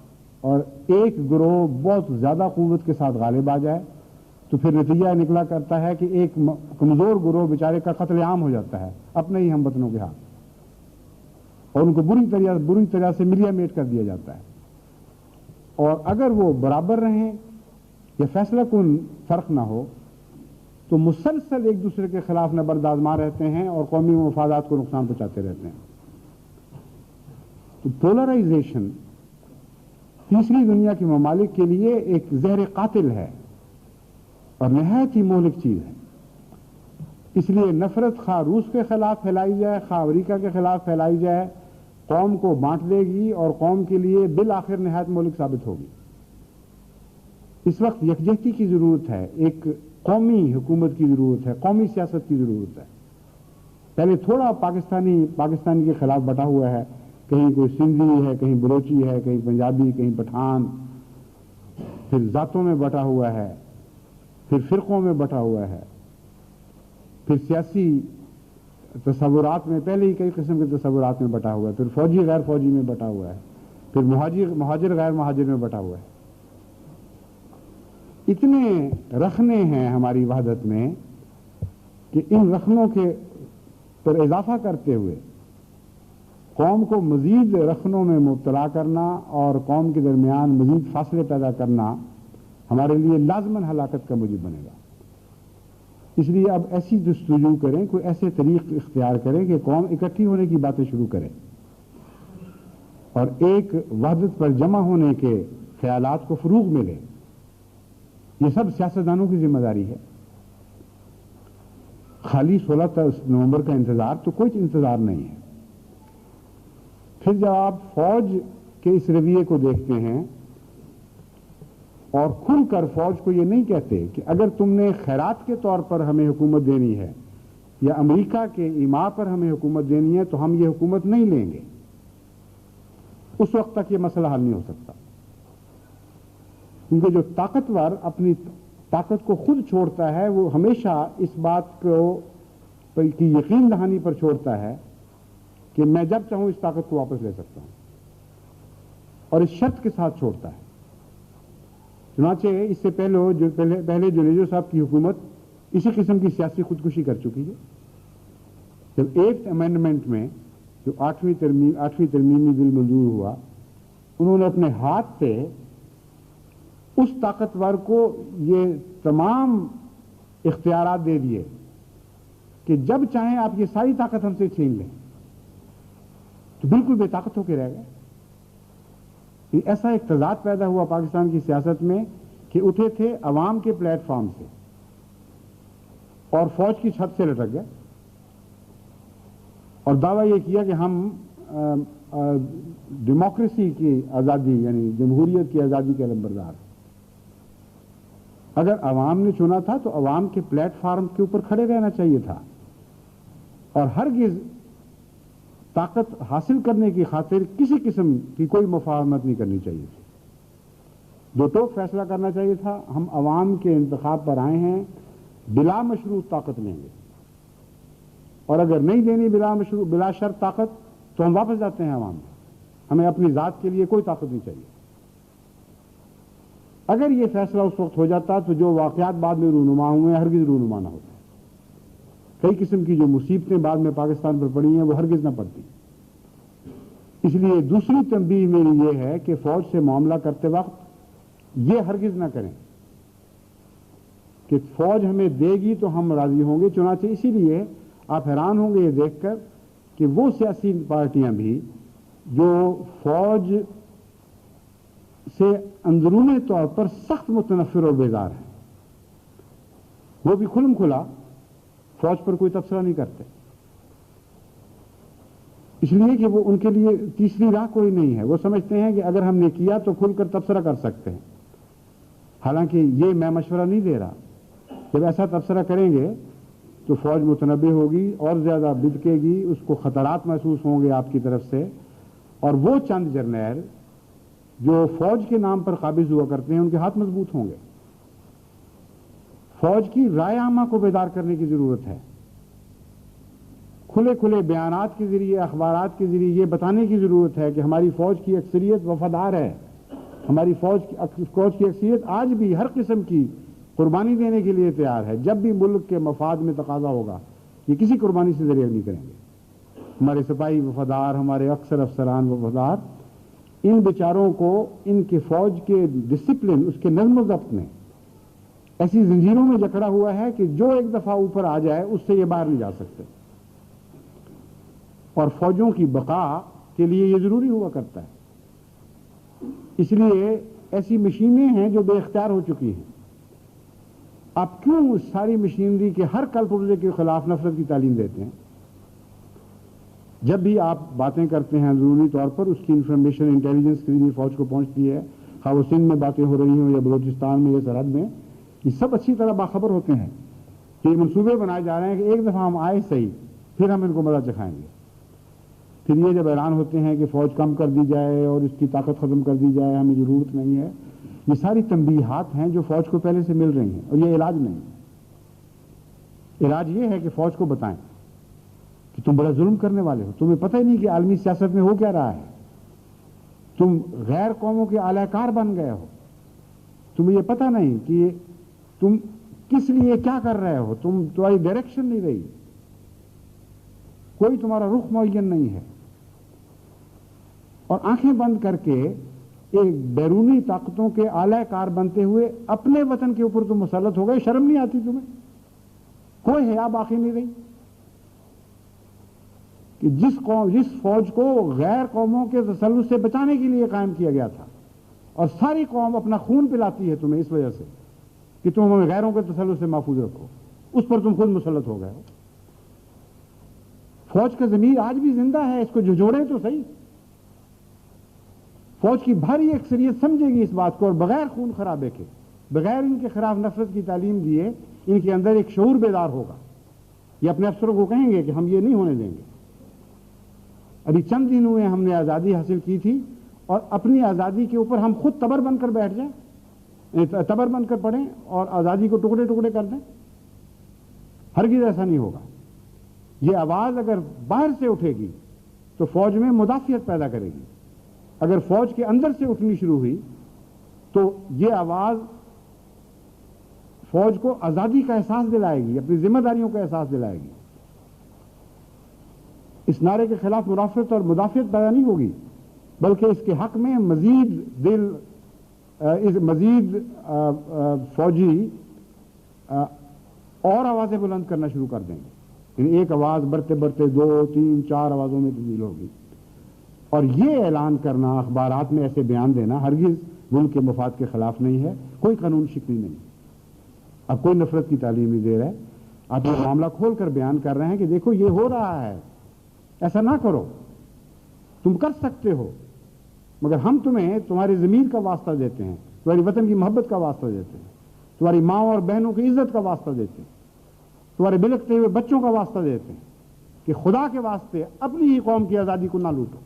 اور ایک گروہ بہت زیادہ قوت کے ساتھ غالب آ جائے تو پھر نتیجہ نکلا کرتا ہے کہ ایک کمزور گروہ بیچارے کا قتل عام ہو جاتا ہے اپنے ہی ہم وطنوں کے ہاتھ، اور ان کو بری طرح سے ملیا میٹ کر دیا جاتا ہے. اور اگر وہ برابر رہیں یا فیصلہ کن فرق نہ ہو تو مسلسل ایک دوسرے کے خلاف نبرد آزما رہتے ہیں اور قومی مفادات کو نقصان پہنچاتے رہتے ہیں. تو پولرائزیشن تیسری دنیا کے ممالک کے لیے ایک زہر قاتل ہے اور نہایت ہی مہلک چیز ہے. اس لیے نفرت خواہ روس کے خلاف پھیلائی جائے، خواہ امریکہ کے خلاف پھیلائی جائے، قوم کو بانٹ دے گی اور قوم کے لیے بالآخر نہایت مہلک ثابت ہوگی. اس وقت یکجہتی کی ضرورت ہے، ایک قومی حکومت کی ضرورت ہے، قومی سیاست کی ضرورت ہے. پہلے تھوڑا پاکستانی کے خلاف بٹا ہوا ہے، کہیں کوئی سندھی ہے، کہیں بلوچی ہے، کہیں پنجابی، کہیں پٹھان، پھر ذاتوں میں بٹا ہوا ہے، پھر فرقوں میں بٹا ہوا ہے، پھر سیاسی تصورات میں پہلے ہی کئی قسم کے تصورات میں بٹا ہوا ہے، پھر فوجی غیر فوجی میں بٹا ہوا ہے، پھر مہاجر غیر مہاجر میں بٹا ہوا ہے. اتنے رخنے ہیں ہماری وحدت میں کہ ان رخنوں کے پر اضافہ کرتے ہوئے قوم کو مزید رخنوں میں مبتلا کرنا اور قوم کے درمیان مزید فاصلے پیدا کرنا ہمارے لیے لازماً ہلاکت کا موجب بنے گا. اس لیے اب ایسی جستجو کریں، کوئی ایسے طریق اختیار کریں کہ قوم اکٹھی ہونے کی باتیں شروع کرے اور ایک وحدت پر جمع ہونے کے خیالات کو فروغ ملے. یہ سب سیاستدانوں کی ذمہ داری ہے. خالی 16 نومبر کا انتظار تو کوئی انتظار نہیں ہے. پھر جب آپ فوج کے اس رویے کو دیکھتے ہیں اور کھل کر فوج کو یہ نہیں کہتے کہ اگر تم نے خیرات کے طور پر ہمیں حکومت دینی ہے یا امریکہ کے ایما پر ہمیں حکومت دینی ہے تو ہم یہ حکومت نہیں لیں گے، اس وقت تک یہ مسئلہ حل نہیں ہو سکتا. کیونکہ جو طاقتور اپنی طاقت کو خود چھوڑتا ہے وہ ہمیشہ اس بات کی یقین دہانی پر چھوڑتا ہے کہ میں جب چاہوں اس طاقت کو واپس لے سکتا ہوں، اور اس شرط کے ساتھ چھوڑتا ہے. چنانچہ اس سے پہلے جو نیجو صاحب کی حکومت اسی قسم کی سیاسی خودکشی کر چکی ہے. جب 8th امینڈمنٹ میں جو 8ویں ترمیمی بل منظور ہوا، انہوں نے اپنے ہاتھ سے اس طاقتور کو یہ تمام اختیارات دے دیے کہ جب چاہیں آپ یہ ساری طاقت ہم سے چھین لیں، تو بالکل بے طاقت ہو کے رہ گئے. ایسا ایک تضاد پیدا ہوا پاکستان کی سیاست میں کہ اٹھے تھے عوام کے پلیٹ فارم سے اور فوج کی چھت سے لٹک گئے اور دعویٰ یہ کیا کہ ہم ڈیموکریسی کی آزادی یعنی جمہوریت کی آزادی کے علمبردار ہیں. اگر عوام نے چنا تھا تو عوام کے پلیٹ فارم کے اوپر کھڑے رہنا چاہیے تھا اور ہرگز طاقت حاصل کرنے کی خاطر کسی قسم کی کوئی مفاہمت نہیں کرنی چاہیے تھی. دو ٹوک فیصلہ کرنا چاہیے تھا، ہم عوام کے انتخاب پر آئے ہیں، بلا مشروط طاقت لیں گے، اور اگر نہیں دینی بلا شرط طاقت تو ہم واپس جاتے ہیں عوام میں، ہمیں اپنی ذات کے لیے کوئی طاقت نہیں چاہیے. اگر یہ فیصلہ اس وقت ہو جاتا تو جو واقعات بعد میں رونما ہوئے ہرگز رونما نہ ہوتے. کئی قسم کی جو مصیبتیں بعد میں پاکستان پر پڑی ہیں وہ ہرگز نہ پڑتی. اس لیے دوسری تنبیہ میری یہ ہے کہ فوج سے معاملہ کرتے وقت یہ ہرگز نہ کریں کہ فوج ہمیں دے گی تو ہم راضی ہوں گے. چنانچہ اسی لیے آپ حیران ہوں گے یہ دیکھ کر کہ وہ سیاسی پارٹیاں بھی جو فوج سے اندرونی طور پر سخت متنفر اور بیزار ہیں، وہ بھی کھلم کھلا فوج پر کوئی تبصرہ نہیں کرتے. اس لیے کہ وہ ان کے لیے تیسری راہ کوئی نہیں ہے. وہ سمجھتے ہیں کہ اگر ہم نے کیا تو کھل کر تبصرہ کر سکتے ہیں. حالانکہ یہ میں مشورہ نہیں دے رہا. جب ایسا تبصرہ کریں گے تو فوج متنبع ہوگی اور زیادہ بدکے گی, اس کو خطرات محسوس ہوں گے آپ کی طرف سے, اور وہ چند جرنیل جو فوج کے نام پر قابض ہوا کرتے ہیں ان کے ہاتھ مضبوط ہوں گے. فوج کی رائے عامہ کو بیدار کرنے کی ضرورت ہے. کھلے کھلے بیانات کے ذریعے, اخبارات کے ذریعے یہ بتانے کی ضرورت ہے کہ ہماری فوج کی اکثریت وفادار ہے. ہماری فوج کی اکثریت آج بھی ہر قسم کی قربانی دینے کے لیے تیار ہے. جب بھی ملک کے مفاد میں تقاضا ہوگا یہ کسی قربانی سے ذریعہ نہیں کریں گے. ہمارے سپاہی وفادار, ہمارے اکثر افسران وفادار. ان بیچاروں کو ان کے فوج کے ڈسپلن, اس کے نظم و ضبط میں ایسی زنجیروں میں جکڑا ہوا ہے کہ جو ایک دفعہ اوپر آ جائے اس سے یہ باہر نہیں جا سکتے. اور فوجوں کی بقا کے لیے یہ ضروری ہوا کرتا ہے. اس لیے ایسی مشینیں ہیں جو بے اختیار ہو چکی ہیں. آپ کیوں اس ساری مشینری کے ہر کل پرزے کے خلاف نفرت کی تعلیم دیتے ہیں؟ جب بھی آپ باتیں کرتے ہیں ضروری طور پر اس کی انفارمیشن انٹیلیجنس کے ذریعے فوج کو پہنچتی ہے. خواہ وہ سندھ میں باتیں ہو رہی ہوں یا بلوچستان میں یا سرحد میں, یہ سب اچھی طرح باخبر ہوتے ہیں کہ یہ منصوبے بنائے جا رہے ہیں کہ ایک دفعہ ہم آئے صحیح, پھر ہم ان کو مزہ چکھائیں گے. پھر یہ جب اعلان ہوتے ہیں کہ فوج کم کر دی جائے اور اس کی طاقت ختم کر دی جائے, ہمیں ضرورت نہیں ہے, یہ ساری تنبیہات ہیں جو فوج کو پہلے سے مل رہی ہیں. اور یہ علاج نہیں. علاج یہ ہے کہ فوج کو بتائیں کہ تم بڑا ظلم کرنے والے ہو, تمہیں پتہ ہی نہیں کہ عالمی سیاست میں ہو کیا رہا ہے. تم غیر قوموں کے اعلی کار بن گئے ہو, تمہیں یہ پتہ نہیں کہ تم کس لیے کیا کر رہے ہو. تمہاری ڈائریکشن نہیں رہی, کوئی تمہارا رخ معین نہیں ہے. اور آنکھیں بند کر کے ایک بیرونی طاقتوں کے اعلی کار بنتے ہوئے اپنے وطن کے اوپر تم مسلط ہو گئے. شرم نہیں آتی تمہیں؟ کوئی حیا باقی نہیں رہی کہ جس فوج کو غیر قوموں کے تسلط سے بچانے کے لیے قائم کیا گیا تھا, اور ساری قوم اپنا خون پلاتی ہے تمہیں اس وجہ سے کہ تم ہمیں غیروں کے تسلط سے محفوظ رکھو, اس پر تم خود مسلط ہو گئے ہو. فوج کا ضمیر آج بھی زندہ ہے, اس کو جھجوڑیں تو صحیح. فوج کی بھاری اکثریت سمجھے گی اس بات کو, اور بغیر خون خرابے کے, بغیر ان کے خلاف نفرت کی تعلیم دیے, ان کے اندر ایک شعور بیدار ہوگا. یہ اپنے افسروں کو کہیں گے کہ ہم یہ نہیں ہونے دیں گے. ابھی چند دن ہوئے ہم نے آزادی حاصل کی تھی, اور اپنی آزادی کے اوپر ہم خود تبر بن کر بیٹھ جائیں, تبر بن کر پڑھیں اور آزادی کو ٹکڑے ٹکڑے کر دیں. ہرگز ایسا نہیں ہوگا. یہ آواز اگر باہر سے اٹھے گی تو فوج میں مدافعت پیدا کرے گی. اگر فوج کے اندر سے اٹھنی شروع ہوئی تو یہ آواز فوج کو آزادی کا احساس دلائے گی, اپنی ذمہ داریوں کا احساس دلائے گی. اس نعرے کے خلاف مرافعت اور مدافعت پیدا نہیں ہوگی, بلکہ اس کے حق میں مزید فوجی اور آوازیں بلند کرنا شروع کر دیں گے. یعنی ایک آواز بڑھتے بڑھتے 2 3 4 آوازوں میں تبدیل ہوگی. اور یہ اعلان کرنا, اخبارات میں ایسے بیان دینا ہرگز ملک کے مفاد کے خلاف نہیں ہے. کوئی قانون شکنی نہیں. اب کوئی نفرت کی تعلیم نہیں دے رہا ہے. آپ یہ معاملہ کھول کر بیان کر رہے ہیں کہ دیکھو یہ ہو رہا ہے, ایسا نہ کرو, تم کر سکتے ہو, مگر ہم تمہیں تمہاری ضمیر کا واسطہ دیتے ہیں, تمہاری وطن کی محبت کا واسطہ دیتے ہیں, تمہاری ماں اور بہنوں کی عزت کا واسطہ دیتے ہیں, تمہارے بلکتے ہوئے بچوں کا واسطہ دیتے ہیں کہ خدا کے واسطے اپنی ہی قوم کی آزادی کو نہ لوٹو.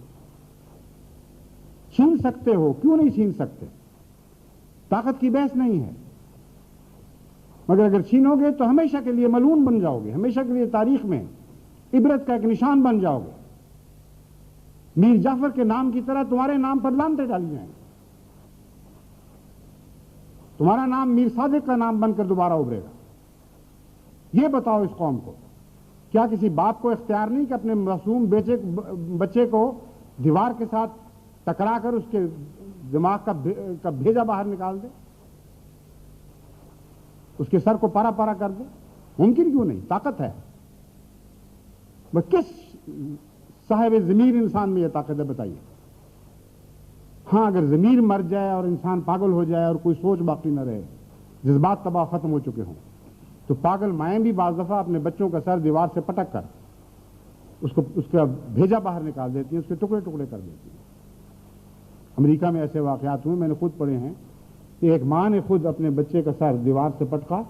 چھین سکتے ہو, کیوں نہیں چھین سکتے؟ طاقت کی بحث نہیں ہے, مگر اگر چھینو گے تو ہمیشہ کے لیے ملعون بن جاؤ گے, ہمیشہ کے لیے تاریخ میں عبرت کا ایک نشان بن جاؤ گے. میر جعفر کے نام کی طرح تمہارے نام پر لعنتیں ڈالی جائیں گی. تمہارا نام میر صادق کا نام بن کر دوبارہ ابھرے گا. یہ بتاؤ اس قوم کو, کیا کسی باپ کو اختیار نہیں کہ اپنے معصوم بچے کو دیوار کے ساتھ ٹکرا کر اس کے دماغ کا بھیجا باہر نکال دے, اس کے سر کو پارا پارا کر دے؟ ممکن کیوں نہیں؟ طاقت ہے. وہ کس صاحب ضمیر انسان میں یہ طاقت ہے بتائیے؟ ہاں, اگر ضمیر مر جائے اور انسان پاگل ہو جائے اور کوئی سوچ باقی نہ رہے, جذبات تباہ ختم ہو چکے ہوں, تو پاگل مائیں بھی بعض دفعہ اپنے بچوں کا سر دیوار سے پٹک کر اس کا بھیجا باہر نکال دیتی ہیں، اس کے ٹکڑے ٹکڑے کر دیتی ہیں۔ امریکہ میں ایسے واقعات ہوئے، میں نے خود پڑھے ہیں کہ ایک ماں نے خود اپنے بچے کا سر دیوار سے پٹکا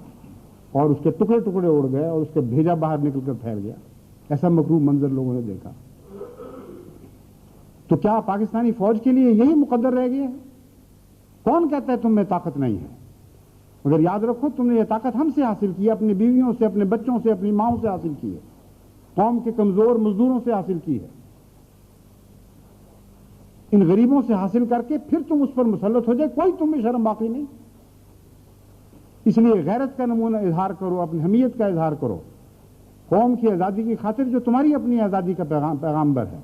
اور اس کے ٹکڑے ٹکڑے اڑ گئے اور اس کا بھیجا باہر نکل کر پھیل گیا۔ ایسا مکروہ منظر لوگوں نے دیکھا۔ تو کیا پاکستانی فوج کے لیے یہی مقدر رہ گیا ہے؟ کون کہتا ہے تم میں طاقت نہیں ہے؟ مگر یاد رکھو، تم نے یہ طاقت ہم سے حاصل کی ہے، اپنی بیویوں سے، اپنے بچوں سے، اپنی ماؤں سے حاصل کی ہے، قوم کے کمزور مزدوروں سے حاصل کی ہے، ان غریبوں سے حاصل کر کے پھر تم اس پر مسلط ہو جائے، کوئی تم میں شرم باقی نہیں۔ اس لیے غیرت کا نمونہ اظہار کرو، اپنی حمیت کا اظہار کرو، قوم کی آزادی کی خاطر جو تمہاری اپنی آزادی کا پیغامبر ہے۔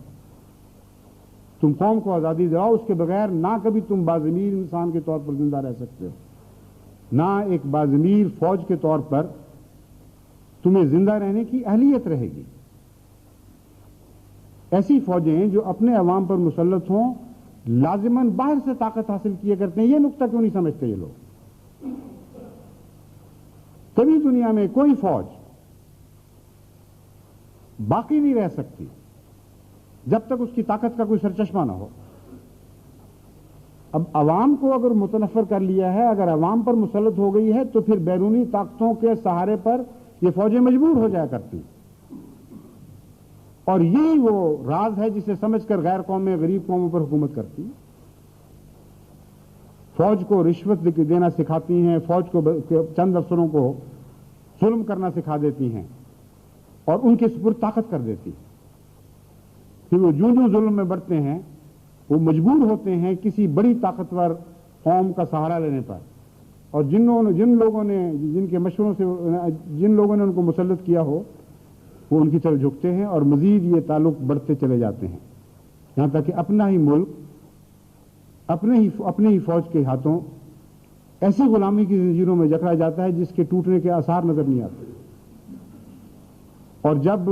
تم قوم کو آزادی دلاؤ، اس کے بغیر نہ کبھی تم باضمیر انسان کے طور پر زندہ رہ سکتے ہو، نہ ایک باضمیر فوج کے طور پر تمہیں زندہ رہنے کی اہلیت رہے گی۔ ایسی فوجیں جو اپنے عوام پر مسلط ہوں لازماً باہر سے طاقت حاصل کیا کرتے ہیں۔ یہ نقطہ کیوں نہیں سمجھتے یہ لوگ؟ کبھی دنیا میں کوئی فوج باقی نہیں رہ سکتی جب تک اس کی طاقت کا کوئی سرچشمہ نہ ہو۔ اب عوام کو اگر متنفر کر لیا ہے، اگر عوام پر مسلط ہو گئی ہے، تو پھر بیرونی طاقتوں کے سہارے پر یہ فوجیں مجبور ہو جایا کرتی، اور یہی وہ راز ہے جسے سمجھ کر غیر قومیں غریب قوموں پر حکومت کرتی، فوج کو رشوت دینا سکھاتی ہیں، فوج کو چند افسروں کو ظلم کرنا سکھا دیتی ہیں اور ان کے سپرد طاقت کر دیتی۔ پھر وہ جو ظلم میں بڑھتے ہیں وہ مجبور ہوتے ہیں کسی بڑی طاقتور قوم کا سہارا لینے پر، اور جن لوگوں نے جن کے مشوروں سے جن لوگوں نے ان کو مسلط کیا ہو وہ ان کی طرف جھکتے ہیں اور مزید یہ تعلق بڑھتے چلے جاتے ہیں، یہاں تک کہ اپنا ہی ملک اپنے ہی فوج کے ہاتھوں ایسی غلامی کی زنجیروں میں جکڑا جاتا ہے جس کے ٹوٹنے کے آثار نظر نہیں آتے۔ اور جب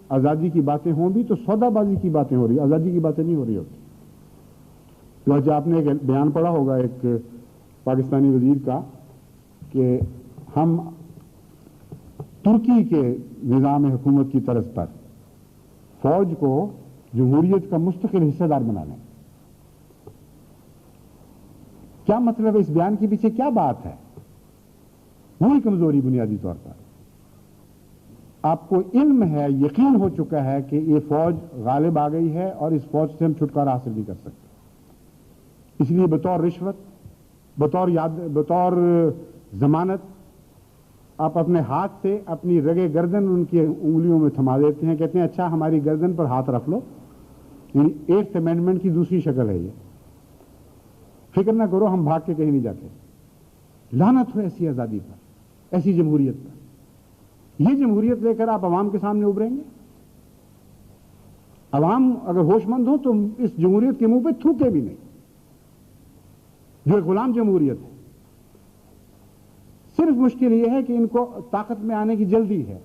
آزادی کی باتیں ہوں بھی تو سودا بازی کی باتیں ہو رہی، آزادی کی باتیں نہیں ہو رہی ہوتی۔ تو آپ نے ایک بیان پڑھا ہوگا ایک پاکستانی وزیر کا کہ ہم ترکی کے نظام حکومت کی طرز پر فوج کو جمہوریت کا مستقل حصہ دار بنا لیں۔ کیا مطلب ہے اس بیان کے پیچھے؟ کیا بات ہے؟ وہی کمزوری بنیادی طور پر آپ کو علم ہے، یقین ہو چکا ہے کہ یہ فوج غالب آ گئی ہے اور اس فوج سے ہم چھٹکارا حاصل نہیں کر سکتے، اس لیے بطور رشوت، بطور ضمانت آپ اپنے ہاتھ سے اپنی رگے گردن ان کی انگلیوں میں تھما دیتے ہیں، کہتے ہیں اچھا ہماری گردن پر ہاتھ رکھ لو، یعنی 8th امینڈمنٹ کی دوسری شکل ہے یہ، فکر نہ کرو ہم بھاگ کے کہیں نہیں جاتے۔ لعنت ہو ایسی آزادی پر، ایسی جمہوریت پر۔ یہ جمہوریت لے کر آپ عوام کے سامنے ابھریں گے؟ عوام اگر ہوش مند ہو تو اس جمہوریت کے منہ پہ تھوکے بھی نہیں، جو ایک غلام جمہوریت ہے۔ صرف مشکل یہ ہے کہ ان کو طاقت میں آنے کی جلدی ہے،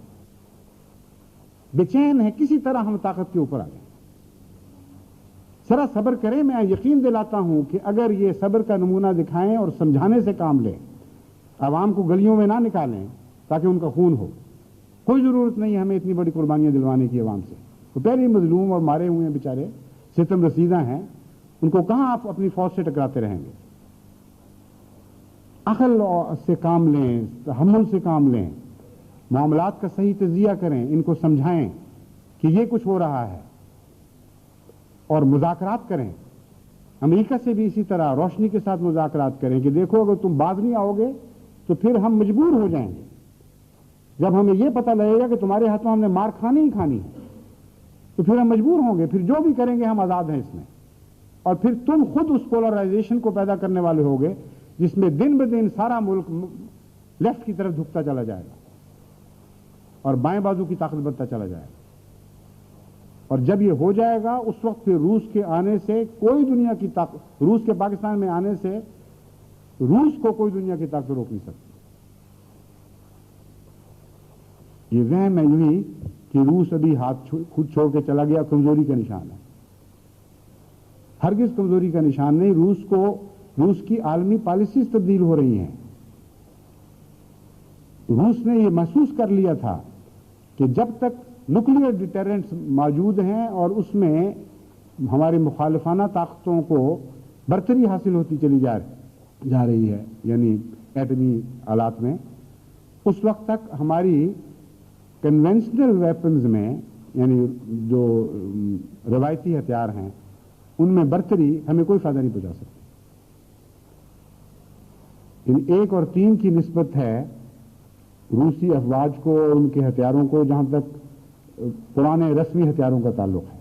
بے چین ہے، کسی طرح ہم طاقت کے اوپر آ جائیں۔ ذرا صبر کریں، میں یقین دلاتا ہوں کہ اگر یہ صبر کا نمونہ دکھائیں اور سمجھانے سے کام لیں، عوام کو گلیوں میں نہ نکالیں تاکہ ان کا خون ہو۔ کوئی ضرورت نہیں ہے ہمیں اتنی بڑی قربانیاں دلوانے کی عوام سے، وہ پہلے ہی مظلوم اور مارے ہوئے ہیں بیچارے، ستم رسیدہ ہیں، ان کو کہاں آپ اپنی فوج سے ٹکراتے رہیں گے؟ عقل سے کام لیں، تحمل سے کام لیں، معاملات کا صحیح تجزیہ کریں، ان کو سمجھائیں کہ یہ کچھ ہو رہا ہے اور مذاکرات کریں۔ امریکہ سے بھی اسی طرح روشنی کے ساتھ مذاکرات کریں کہ دیکھو اگر تم باز نہیں آؤ گے تو پھر ہم مجبور ہو جائیں گے۔ جب ہمیں یہ پتہ لگے گا کہ تمہارے ہاتھوں ہم نے مار کھانی ہی کھانی ہے تو پھر ہم مجبور ہوں گے، پھر جو بھی کریں گے ہم آزاد ہیں اس میں، اور پھر تم خود اس پولرائزیشن کو پیدا کرنے والے ہوگے جس میں دن بدن سارا ملک لیفٹ کی طرف جھکتا چلا جائے گا اور بائیں بازو کی طاقت بڑھتا چلا جائے گا۔ اور جب یہ ہو جائے گا اس وقت پھر روس کے آنے سے کوئی دنیا کی طاقت، روس کے پاکستان میں آنے سے روس کو کوئی دنیا کی طاقت روک نہیں سکتی۔ یہ وہم ہے یہی کہ روس ابھی ہاتھ خود چھوڑ کے چلا گیا، کمزوری کا نشان ہے، ہرگز کمزوری کا نشان نہیں۔ روس کی عالمی پالیسیز تبدیل ہو رہی ہیں۔ روس نے یہ محسوس کر لیا تھا کہ جب تک نیوکلیئر ڈیٹرنٹس موجود ہیں اور اس میں ہماری مخالفانہ طاقتوں کو برتری حاصل ہوتی چلی جا رہی ہے، یعنی ایٹمی آلات میں، اس وقت تک ہماری کنونشنل ویپنز میں، یعنی جو روایتی ہتھیار ہیں، ان میں برتری ہمیں کوئی فائدہ نہیں پہنچا سکتی۔ یعنی 1 اور 3 کی نسبت ہے روسی افواج کو اور ان کے ہتھیاروں کو، جہاں تک پرانے رسمی ہتھیاروں کا تعلق ہے۔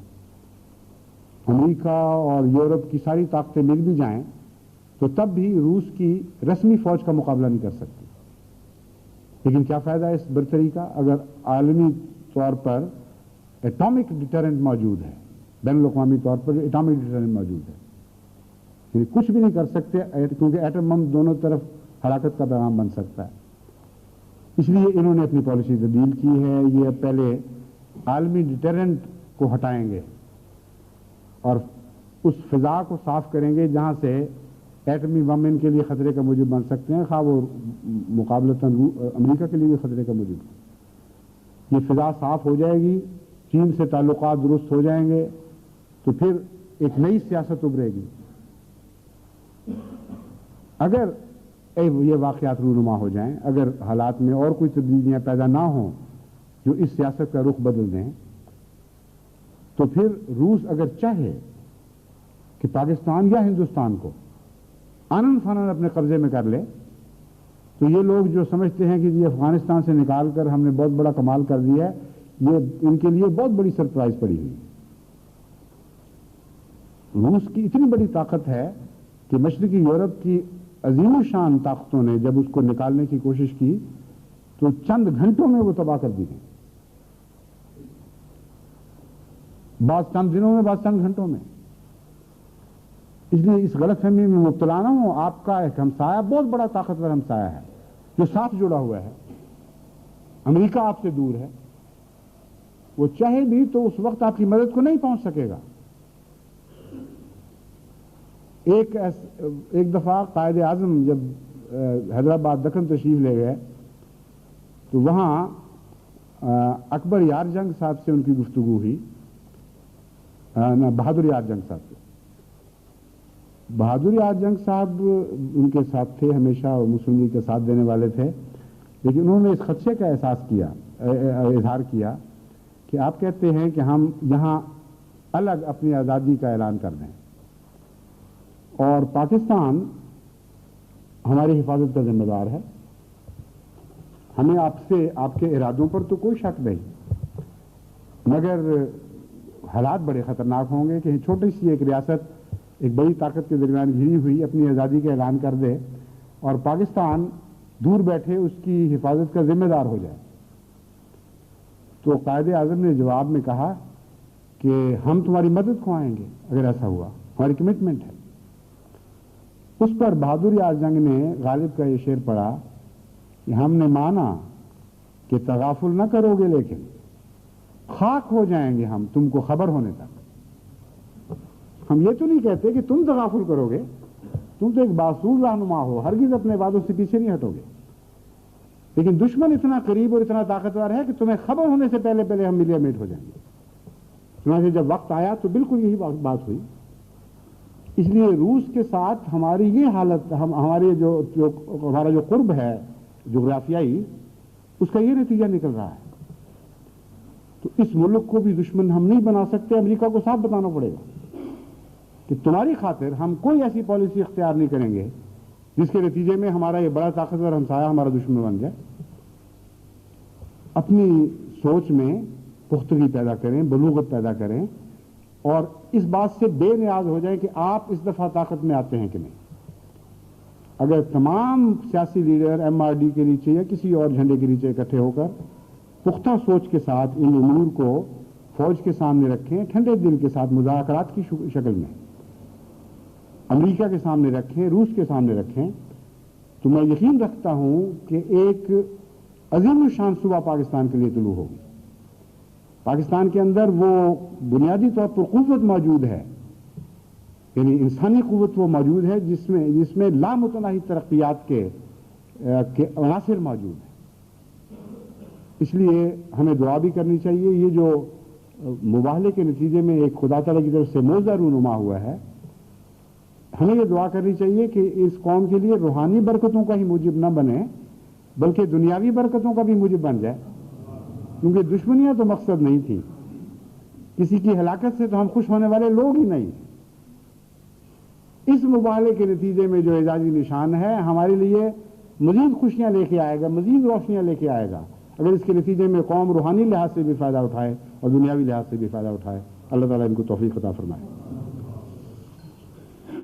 امریکہ اور یورپ کی ساری طاقتیں مل بھی جائیں تو تب بھی روس کی رسمی فوج کا مقابلہ نہیں کر سکتی۔ لیکن کیا فائدہ ہے اس برتری کا اگر عالمی طور پر ایٹامک ڈیٹرنٹ موجود ہے، بین الاقوامی طور پر ایٹامک ڈیٹرنٹ موجود ہے؟ یعنی کچھ بھی نہیں کر سکتے، کیونکہ ایٹم بم دونوں طرف ہلاکت کا پیغام بن سکتا ہے۔ اس لیے انہوں نے اپنی پالیسی تبدیل کی ہے، یہ پہلے عالمی ڈیٹرنٹ کو ہٹائیں گے اور اس فضا کو صاف کریں گے جہاں سے ایٹمی بم ان کے لیے خطرے کا موجب بن سکتے ہیں، خواہ وہ مقابلتاً امریکہ کے لیے بھی خطرے کا موجب۔ یہ فضا صاف ہو جائے گی، چین سے تعلقات درست ہو جائیں گے، تو پھر ایک نئی سیاست ابھرے گی۔ اگر یہ واقعات رونما ہو جائیں، اگر حالات میں اور کوئی تبدیلیاں پیدا نہ ہوں جو اس سیاست کا رخ بدل دیں، تو پھر روس اگر چاہے کہ پاکستان یا ہندوستان کو آنن فانن اپنے قبضے میں کر لے، تو یہ لوگ جو سمجھتے ہیں کہ یہ افغانستان سے نکال کر ہم نے بہت بڑا کمال کر دیا ہے، یہ ان کے لیے بہت بڑی سرپرائز پڑی ہوئی۔ روس کی اتنی بڑی طاقت ہے کہ مشرقی یورپ کی عظیم الشان طاقتوں نے جب اس کو نکالنے کی کوشش کی تو چند گھنٹوں میں وہ تباہ کر دی گئی، بعض چند دنوں میں، بعض چند گھنٹوں میں۔ اس لیے اس غلط فہمی میں مبتلا نہ ہوں، آپ کا ایک ہمسایہ بہت بڑا طاقتور ہمسایہ ہے جو ساتھ جڑا ہوا ہے۔ امریکہ آپ سے دور ہے، وہ چاہے بھی تو اس وقت آپ کی مدد کو نہیں پہنچ سکے گا۔ ایک دفعہ قائد اعظم جب حیدرآباد دکن تشریف لے گئے تو وہاں اکبر یار جنگ صاحب سے ان کی گفتگو ہوئی، بہادر یار جنگ صاحب سے۔ بہادر یار جنگ صاحب ان کے ساتھ تھے ہمیشہ، اور مسلم لیگ کے ساتھ دینے والے تھے، لیکن انہوں نے اس خدشے کا اظہار کیا کہ آپ کہتے ہیں کہ ہم یہاں الگ اپنی آزادی کا اعلان کر دیں اور پاکستان ہماری حفاظت کا ذمہ دار ہے، ہمیں آپ کے ارادوں پر تو کوئی شک نہیں، مگر حالات بڑے خطرناک ہوں گے کہ چھوٹی سی ایک ریاست ایک بڑی طاقت کے درمیان گھری ہوئی اپنی آزادی کا اعلان کر دے اور پاکستان دور بیٹھے اس کی حفاظت کا ذمہ دار ہو جائے۔ تو قائد اعظم نے جواب میں کہا کہ ہم تمہاری مدد کو آئیں گے اگر ایسا ہوا، ہماری کمٹمنٹ ہے۔ اس پر بہادر یار جنگ نے غالب کا یہ شعر پڑھا کہ ہم نے مانا کہ تغافل نہ کرو گے، لیکن خاک ہو جائیں گے ہم تم کو خبر ہونے تک۔ ہم یہ تو نہیں کہتے کہ تم تغافل کرو گے، تم تو ایک باصور رہنما ہو، ہرگز اپنے وعدوں سے پیچھے نہیں ہٹو گے، لیکن دشمن اتنا قریب اور اتنا طاقتور ہے کہ تمہیں خبر ہونے سے پہلے پہلے ہم ملیا میٹ ہو جائیں گے۔ چنانچہ جب وقت آیا تو بالکل یہی بات ہوئی۔ اس لیے روس کے ساتھ ہماری یہ حالت، ہمارے ہمارا جو قرب ہے جغرافیائی، اس کا یہ نتیجہ نکل رہا ہے۔ تو اس ملک کو بھی دشمن ہم نہیں بنا سکتے، امریکہ کو صاف بتانا پڑے گا کہ تمہاری خاطر ہم کوئی ایسی پالیسی اختیار نہیں کریں گے جس کے نتیجے میں ہمارا یہ بڑا طاقتور ہمسایہ ہمارا دشمن بن جائے۔ اپنی سوچ میں پختگی پیدا کریں، بلوغت پیدا کریں، اور اس بات سے بے نیاز ہو جائیں کہ آپ اس دفعہ طاقت میں آتے ہیں کہ نہیں۔ اگر تمام سیاسی لیڈر ایم آر ڈی کے نیچے یا کسی اور جھنڈے کے نیچے اکٹھے ہو کر پختہ سوچ کے ساتھ ان امور کو فوج کے سامنے رکھیں، ٹھنڈے دل کے ساتھ مذاکرات کی شکل میں امریکہ کے سامنے رکھیں، روس کے سامنے رکھیں، تو میں یقین رکھتا ہوں کہ ایک عظیم الشان صوبہ پاکستان کے لیے طلوع ہوگی۔ پاکستان کے اندر وہ بنیادی طور پر قوت موجود ہے، یعنی انسانی قوت وہ موجود ہے جس میں لامتناہی ترقیات کے عناصر موجود ہیں۔ اس لیے ہمیں دعا بھی کرنی چاہیے. یہ جو مباہلے کے نتیجے میں ایک خدا تعالیٰ کی طرف سے موضع رونما ہوا ہے، ہمیں یہ دعا کرنی چاہیے کہ اس قوم کے لیے روحانی برکتوں کا ہی موجب نہ بنے بلکہ دنیاوی برکتوں کا بھی موجب بن جائے. کیونکہ دشمنیاں تو مقصد نہیں تھی، کسی کی ہلاکت سے تو ہم خوش ہونے والے لوگ ہی نہیں. اس مباہلے کے نتیجے میں جو اعزازی نشان ہے ہمارے لیے مزید خوشیاں لے کے آئے گا، مزید روشنیاں لے کے آئے گا، اگر اس کے نتیجے میں قوم روحانی لحاظ سے بھی فائدہ اٹھائے اور دنیاوی لحاظ سے بھی فائدہ اٹھائے. اللہ تعالیٰ ان کو توفیق عطا فرمائے.